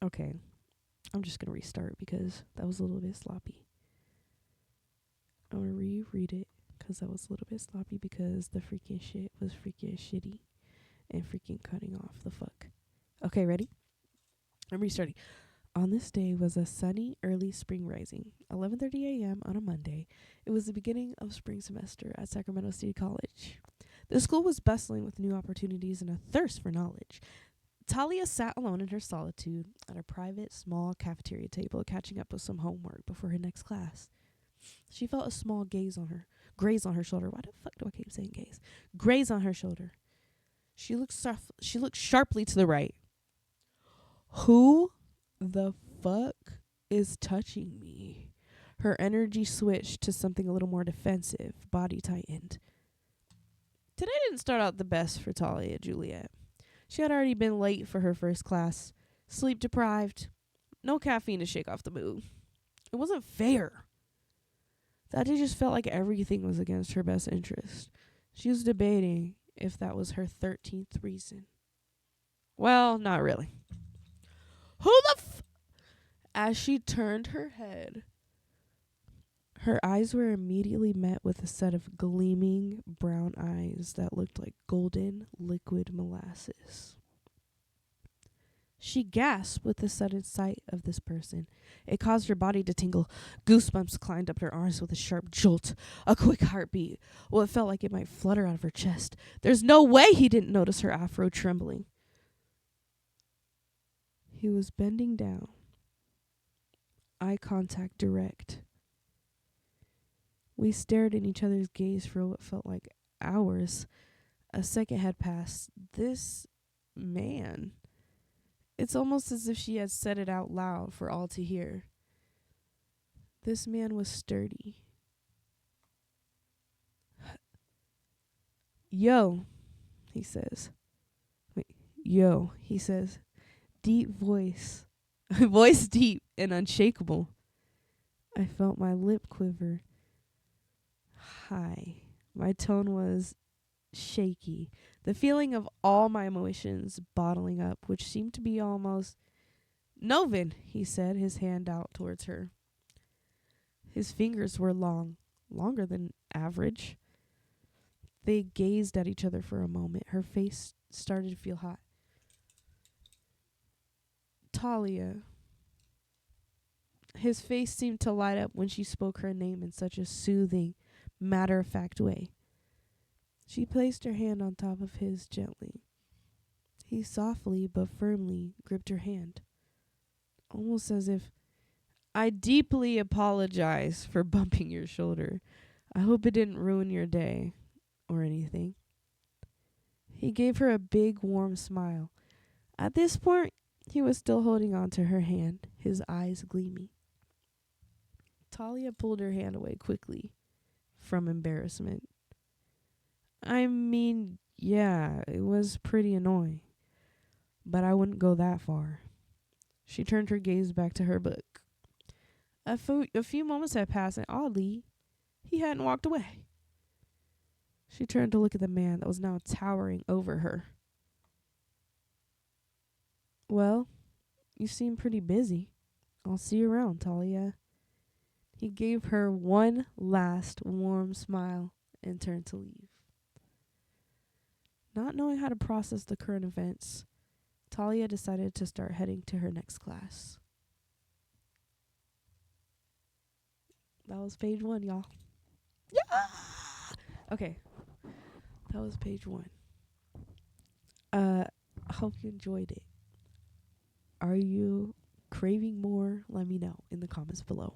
Okay, I'm just gonna restart because that was a little bit sloppy. I'm gonna reread it because that was a little bit sloppy because the freaking shit was freaking shitty and freaking cutting off the fuck. Okay, ready? I'm restarting. On this day was a sunny early spring rising, 11:30 a.m. on a Monday. It was the beginning of spring semester at Sacramento City College. The school was bustling with new opportunities and a thirst for knowledge. Talia sat alone in her solitude at a private, small cafeteria table, catching up with some homework before her next class. She felt a small graze on her shoulder. Why the fuck do I keep saying gaze? Graze on her shoulder. She looked sharply to the right. Who the fuck is touching me? Her energy switched to something a little more defensive. Body tightened. Today didn't start out the best for Talia Juliet. She had already been late for her first class, sleep deprived, no caffeine to shake off the mood. It wasn't fair. That day just felt like everything was against her best interest. She was debating if that was her 13th reason. Well, not really. Who the As she turned her head, her eyes were immediately met with a set of gleaming brown eyes that looked like golden liquid molasses. She gasped with the sudden sight of this person. It caused her body to tingle. Goosebumps climbed up her arms with a sharp jolt, a quick heartbeat. Well, it felt like it might flutter out of her chest. There's no way he didn't notice her afro trembling. He was bending down. Eye contact direct. We stared in each other's gaze for what felt like hours. A second had passed. This man. It's almost as if she had said it out loud for all to hear. This man was sturdy. Yo, he says. Yo, he says. Deep voice. Voice deep and unshakable. I felt my lip quiver. Hi. My tone was shaky. The feeling of all my emotions bottling up, which seemed to be almost... Novin, he said, his hand out towards her. His fingers were long, longer than average. They gazed at each other for a moment. Her face started to feel hot. Talia. His face seemed to light up when she spoke her name in such a soothing, matter-of-fact way. She placed her hand on top of his gently. He softly but firmly gripped her hand, almost as if, I deeply apologize for bumping your shoulder. I hope it didn't ruin your day or anything. He gave her a big, warm smile. At this point, he was still holding on to her hand, his eyes gleaming. Talia pulled her hand away quickly from embarrassment. I mean, yeah, it was pretty annoying, but I wouldn't go that far. She turned her gaze back to her book. A few moments had passed, and oddly, he hadn't walked away. She turned to look at the man that was now towering over her. Well, you seem pretty busy. I'll see you around, Talia. He gave her one last warm smile and turned to leave. Not knowing how to process the current events, Talia decided to start heading to her next class. That was page 1, y'all. Yeah! Okay. That was page 1. I hope you enjoyed it. Are you craving more? Let me know in the comments below.